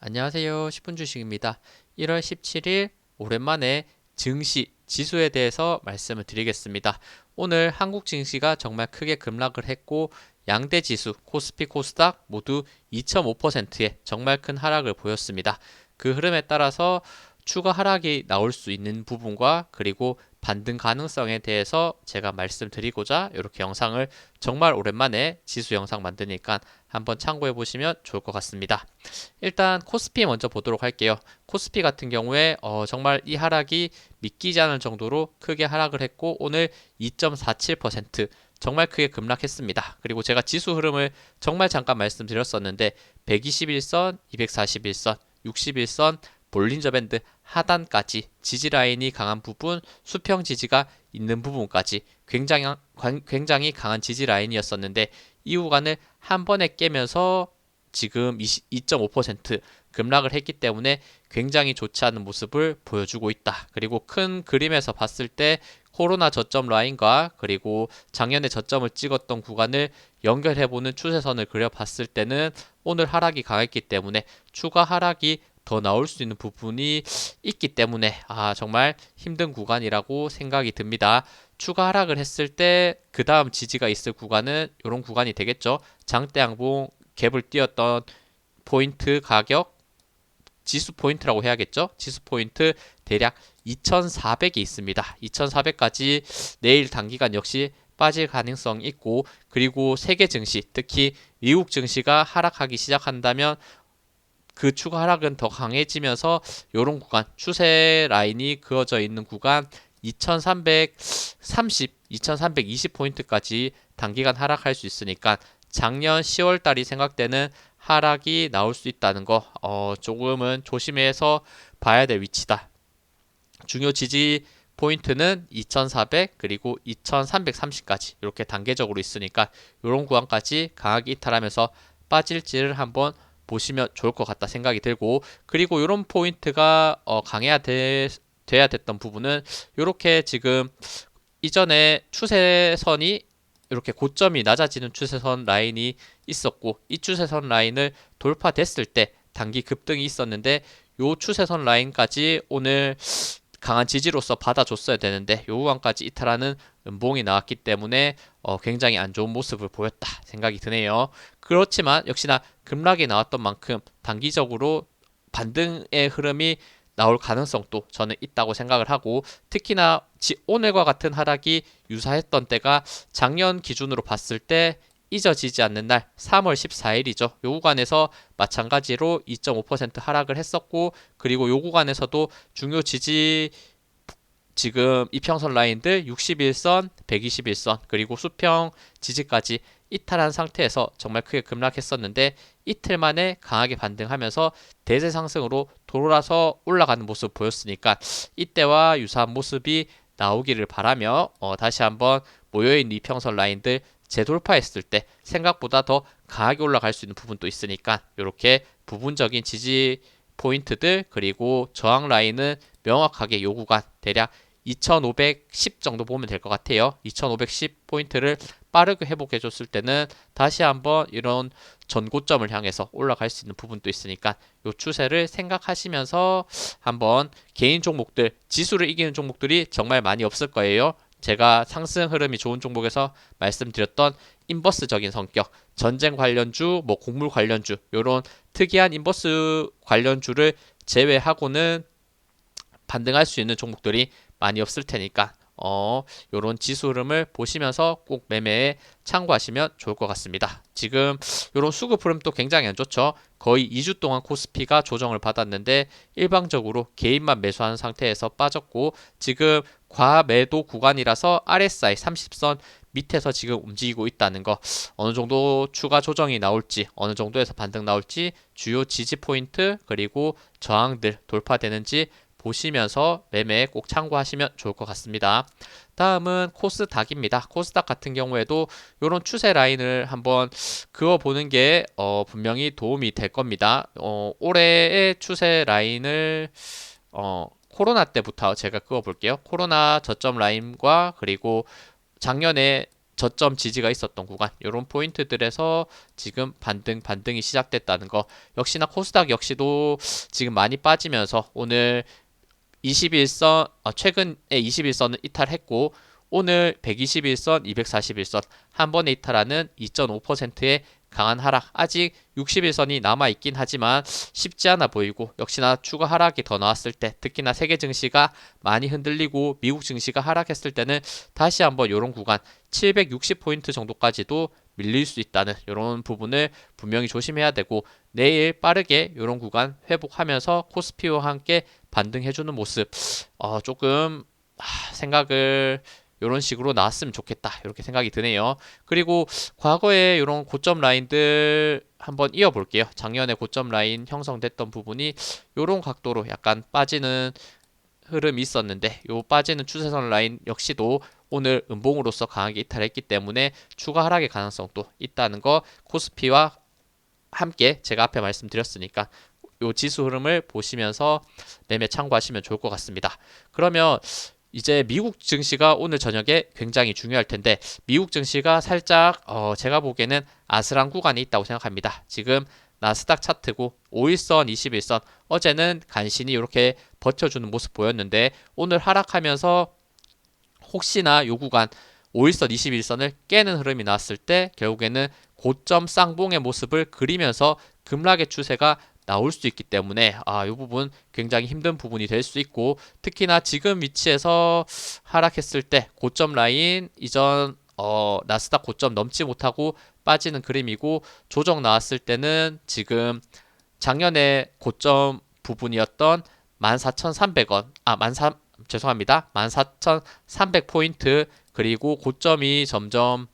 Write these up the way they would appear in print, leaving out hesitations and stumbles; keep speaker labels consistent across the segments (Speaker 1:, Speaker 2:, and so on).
Speaker 1: 안녕하세요. 10분 주식입니다. 1월 17일 오랜만에 증시 지수에 대해서 말씀을 드리겠습니다. 오늘 한국 증시가 정말 크게 급락을 했고 양대 지수 코스피 코스닥 모두 2.5%의 정말 큰 하락을 보였습니다. 그 흐름에 따라서 추가 하락이 나올 수 있는 부분과 그리고 반등 가능성에 대해서 제가 말씀드리고자 이렇게 영상을 정말 오랜만에 지수 영상 만드니까 한번 참고해 보시면 좋을 것 같습니다. 일단 코스피 먼저 보도록 할게요. 코스피 같은 경우에 정말 이 하락이 믿기지 않을 정도로 크게 하락을 했고 오늘 2.47% 정말 크게 급락했습니다. 그리고 제가 지수 흐름을 정말 잠깐 말씀드렸었는데 121선, 241선, 61선, 볼린저 밴드 하단까지 지지 라인이 강한 부분, 수평 지지가 있는 부분까지 굉장히 강한 지지 라인이었었는데 이 구간을 한 번에 깨면서 지금 2.5% 급락을 했기 때문에 굉장히 좋지 않은 모습을 보여주고 있다. 그리고 큰 그림에서 봤을 때 코로나 저점 라인과 그리고 작년에 저점을 찍었던 구간을 연결해보는 추세선을 그려봤을 때는 오늘 하락이 강했기 때문에 추가 하락이 더 나올 수 있는 부분이 있기 때문에 정말 힘든 구간이라고 생각이 듭니다. 추가 하락을 했을 때 그 다음 지지가 있을 구간은 이런 구간이 되겠죠. 장대 양봉 갭을 띄었던 포인트 가격 지수 포인트라고 해야겠죠. 지수 포인트 대략 2400이 있습니다. 2400까지 내일 단기간 역시 빠질 가능성이 있고 그리고 세계 증시 특히 미국 증시가 하락하기 시작한다면 그 추가 하락은 더 강해지면서 이런 구간 추세 라인이 그어져 있는 구간 2330, 2320포인트까지 단기간 하락할 수 있으니까 작년 10월 달이 생각되는 하락이 나올 수 있다는 거 조금은 조심해서 봐야 될 위치다. 중요 지지 포인트는 2400 그리고 2330까지 이렇게 단계적으로 있으니까 이런 구간까지 강하게 이탈하면서 빠질지를 한번 보시면 좋을 것 같다 생각이 들고 그리고 이런 포인트가 돼야 됐던 부분은 이렇게 지금 이전에 추세선이 이렇게 고점이 낮아지는 추세선 라인이 있었고 이 추세선 라인을 돌파됐을 때 단기 급등이 있었는데 요 추세선 라인까지 오늘 강한 지지로서 받아줬어야 되는데 요 구간까지 이탈하는 음봉이 나왔기 때문에 굉장히 안 좋은 모습을 보였다 생각이 드네요. 그렇지만 역시나 급락이 나왔던 만큼 단기적으로 반등의 흐름이 나올 가능성도 저는 있다고 생각을 하고 특히나 오늘과 같은 하락이 유사했던 때가 작년 기준으로 봤을 때 잊어지지 않는 날 3월 14일이죠. 요 구간에서 마찬가지로 2.5% 하락을 했었고 그리고 요 구간에서도 중요 지지 지금 이평선 라인들 61선, 121선 그리고 수평 지지까지 이탈한 상태에서 정말 크게 급락했었는데 이틀 만에 강하게 반등하면서 대세 상승으로 돌아서 올라가는 모습 보였으니까 이때와 유사한 모습이 나오기를 바라며 다시 한번 모여있는 이평선 라인들 재돌파했을 때 생각보다 더 강하게 올라갈 수 있는 부분도 있으니까 이렇게 부분적인 지지 포인트들 그리고 저항 라인은 명확하게 요 구간 대략 2510 정도 보면 될 것 같아요. 2510 포인트를 빠르게 회복해 줬을 때는 다시 한번 이런 전고점을 향해서 올라갈 수 있는 부분도 있으니까 요 추세를 생각하시면서 한번 개인 종목들 지수를 이기는 종목들이 정말 많이 없을 거예요. 제가 상승 흐름이 좋은 종목에서 말씀드렸던 인버스적인 성격, 전쟁 관련주, 뭐 곡물 관련주 이런 특이한 인버스 관련주를 제외하고는 반등할 수 있는 종목들이 많이 없을 테니까 요런 지수 흐름을 보시면서 꼭 매매에 참고하시면 좋을 것 같습니다. 지금 요런 수급 흐름도 굉장히 안 좋죠. 거의 2주 동안 코스피가 조정을 받았는데 일방적으로 개인만 매수하는 상태에서 빠졌고 지금 과매도 구간이라서 RSI 30선 밑에서 지금 움직이고 있다는 거 어느 정도 추가 조정이 나올지 어느 정도에서 반등 나올지 주요 지지 포인트 그리고 저항들 돌파되는지 보시면서 매매에 꼭 참고하시면 좋을 것 같습니다. 다음은 코스닥입니다. 코스닥 같은 경우에도 이런 추세 라인을 한번 그어보는 게 분명히 도움이 될 겁니다. 올해의 추세 라인을 코로나 때부터 제가 그어볼게요. 코로나 저점 라인과 그리고 작년에 저점 지지가 있었던 구간 이런 포인트들에서 지금 반등이 시작됐다는 거. 역시나 코스닥 역시도 지금 많이 빠지면서 오늘 21선 최근에 21선을 이탈했고 오늘 121선, 241선 한 번에 이탈하는 2.5%의 강한 하락. 아직 61선이 남아있긴 하지만 쉽지 않아 보이고 역시나 추가 하락이 더 나왔을 때 특히나 세계 증시가 많이 흔들리고 미국 증시가 하락했을 때는 다시 한번 이런 구간 760포인트 정도까지도 밀릴 수 있다는 이런 부분을 분명히 조심해야 되고 내일 빠르게 이런 구간 회복하면서 코스피와 함께 반등해주는 모습 조금 생각을 이런 식으로 나왔으면 좋겠다 이렇게 생각이 드네요. 그리고 과거에 이런 고점 라인들 한번 이어볼게요. 작년에 고점 라인 형성됐던 부분이 이런 각도로 약간 빠지는 흐름이 있었는데 이 빠지는 추세선 라인 역시도 오늘 음봉으로서 강하게 이탈했기 때문에 추가 하락의 가능성도 있다는 거 코스피와 함께 제가 앞에 말씀드렸으니까 이 지수 흐름을 보시면서 매매 참고하시면 좋을 것 같습니다. 그러면 이제 미국 증시가 오늘 저녁에 굉장히 중요할 텐데 미국 증시가 살짝 제가 보기에는 아슬한 구간이 있다고 생각합니다. 지금 나스닥 차트고 5일선, 21선 어제는 간신히 이렇게 버텨주는 모습 보였는데 오늘 하락하면서 혹시나 요 구간 5일선, 21선을 깨는 흐름이 나왔을 때 결국에는 고점 쌍봉의 모습을 그리면서 급락의 추세가 나올 수 있기 때문에 이 부분 굉장히 힘든 부분이 될 수 있고 특히나 지금 위치에서 하락했을 때 고점 라인 이전 나스닥 고점 넘지 못하고 빠지는 그림이고 조정 나왔을 때는 지금 작년에 고점 부분이었던 14,300원 죄송합니다. 14,300포인트 그리고 고점이 점점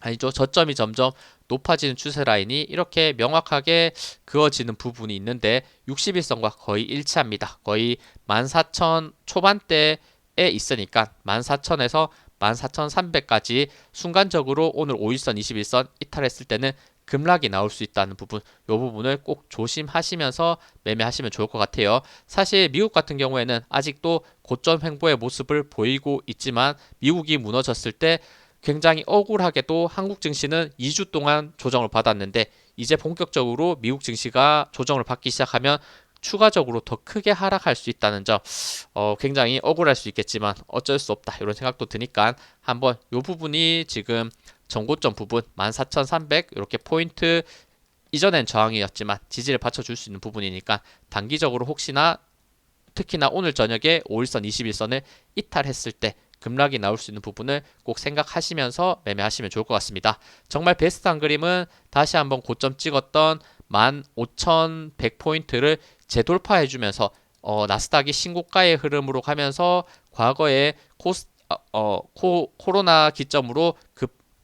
Speaker 1: 아니죠. 저점이 점점 높아지는 추세 라인이 이렇게 명확하게 그어지는 부분이 있는데 61선과 거의 일치합니다. 거의 14,000 초반대에 있으니까 14,000에서 14,300까지 순간적으로 오늘 5일선, 21선 이탈했을 때는 급락이 나올 수 있다는 부분, 이 부분을 꼭 조심하시면서 매매하시면 좋을 것 같아요. 사실 미국 같은 경우에는 아직도 고점 횡보의 모습을 보이고 있지만 미국이 무너졌을 때 굉장히 억울하게도 한국 증시는 2주 동안 조정을 받았는데 이제 본격적으로 미국 증시가 조정을 받기 시작하면 추가적으로 더 크게 하락할 수 있다는 점 굉장히 억울할 수 있겠지만 어쩔 수 없다 이런 생각도 드니까 한번 이 부분이 지금 전고점 부분 14,300 이렇게 포인트 이전엔 저항이었지만 지지를 받쳐줄 수 있는 부분이니까 단기적으로 혹시나 특히나 오늘 저녁에 5일선 21선을 이탈했을 때 급락이 나올 수 있는 부분을 꼭 생각하시면서 매매하시면 좋을 것 같습니다. 정말 베스트한 그림은 다시 한번 고점 찍었던 15,100포인트를 재돌파해주면서 나스닥이 신고가의 흐름으로 가면서 과거에 코로나 기점으로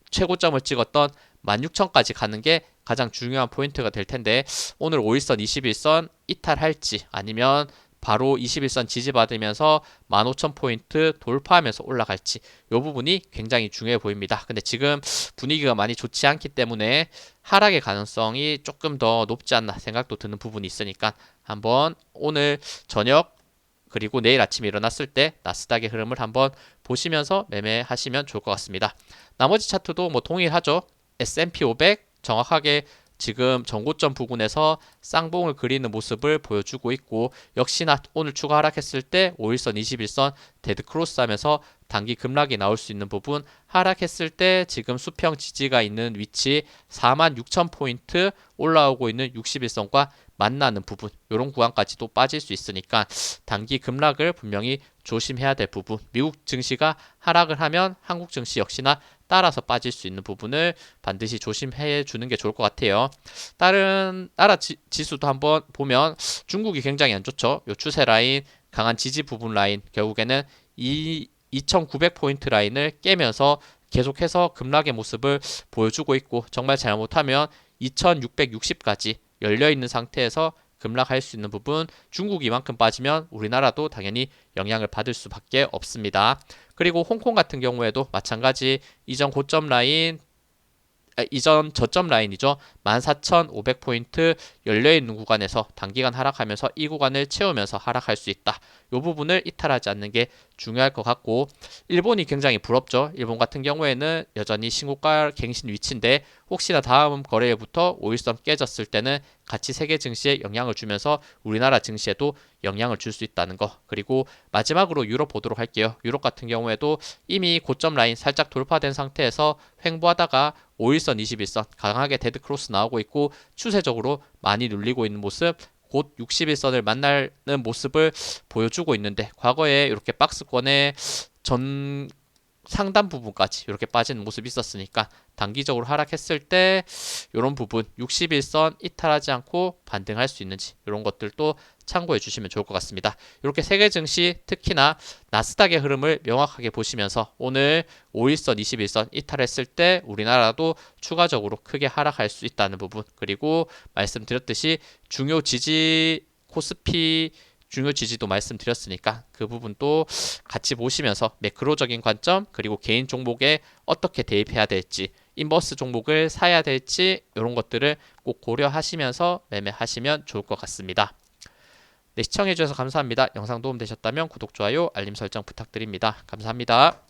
Speaker 1: 최고점을 찍었던 16,000까지 가는 게 가장 중요한 포인트가 될 텐데 오늘 5일선, 21선 이탈할지 아니면 바로 21선 지지받으면서 15,000포인트 돌파하면서 올라갈지 이 부분이 굉장히 중요해 보입니다. 근데 지금 분위기가 많이 좋지 않기 때문에 하락의 가능성이 조금 더 높지 않나 생각도 드는 부분이 있으니까 한번 오늘 저녁 그리고 내일 아침에 일어났을 때 나스닥의 흐름을 한번 보시면서 매매하시면 좋을 것 같습니다. 나머지 차트도 뭐 동일하죠. S&P 500 정확하게 지금 전고점 부근에서 쌍봉을 그리는 모습을 보여주고 있고 역시나 오늘 추가 하락했을 때 5일선, 21선 데드 크로스 하면서 단기 급락이 나올 수 있는 부분 하락했을 때 지금 수평 지지가 있는 위치 46,000포인트 올라오고 있는 61선과 만나는 부분 이런 구간까지도 빠질 수 있으니까 단기 급락을 분명히 조심해야 될 부분 미국 증시가 하락을 하면 한국 증시 역시나 따라서 빠질 수 있는 부분을 반드시 조심해 주는 게 좋을 것 같아요. 다른 나라 지수도 한번 보면 중국이 굉장히 안 좋죠. 요 추세 라인 강한 지지 부분 라인 결국에는 이 2,900포인트 라인을 깨면서 계속해서 급락의 모습을 보여주고 있고 정말 잘못하면 2,660까지 열려있는 상태에서 급락할 수 있는 부분 중국이 이만큼 빠지면 우리나라도 당연히 영향을 받을 수밖에 없습니다. 그리고 홍콩 같은 경우에도 마찬가지 이전 고점 라인 이전 저점 라인이죠. 14,500포인트 열려있는 구간에서 단기간 하락하면서 이 구간을 채우면서 하락할 수 있다. 이 부분을 이탈하지 않는 게 중요할 것 같고, 일본이 굉장히 부럽죠. 일본 같은 경우에는 여전히 신고가 갱신 위치인데 혹시나 다음 거래일부터 5일선 깨졌을 때는 같이 세계 증시에 영향을 주면서 우리나라 증시에도 영향을 줄 수 있다는 거. 그리고 마지막으로 유럽 보도록 할게요. 유럽 같은 경우에도 이미 고점 라인 살짝 돌파된 상태에서 횡보하다가 5일선, 21선 강하게 데드 크로스 나오고 있고 추세적으로 많이 눌리고 있는 모습, 곧 61선을 만나는 모습을 보여주고 있는데, 과거에 이렇게 박스권의 전 상단 부분까지 이렇게 빠지는 모습이 있었으니까 단기적으로 하락했을 때 이런 부분 61선 이탈하지 않고 반등할 수 있는지 이런 것들도 참고해 주시면 좋을 것 같습니다. 이렇게 세계 증시 특히나 나스닥의 흐름을 명확하게 보시면서 오늘 5일선, 21선 이탈했을 때 우리나라도 추가적으로 크게 하락할 수 있다는 부분, 그리고 말씀드렸듯이 중요 지지 코스피 중요 지지도 말씀드렸으니까 그 부분도 같이 보시면서 매크로적인 관점, 그리고 개인 종목에 어떻게 대입해야 될지, 인버스 종목을 사야 될지 이런 것들을 꼭 고려하시면서 매매하시면 좋을 것 같습니다. 네, 시청해주셔서 감사합니다. 영상 도움되셨다면 구독, 좋아요, 알림 설정 부탁드립니다. 감사합니다.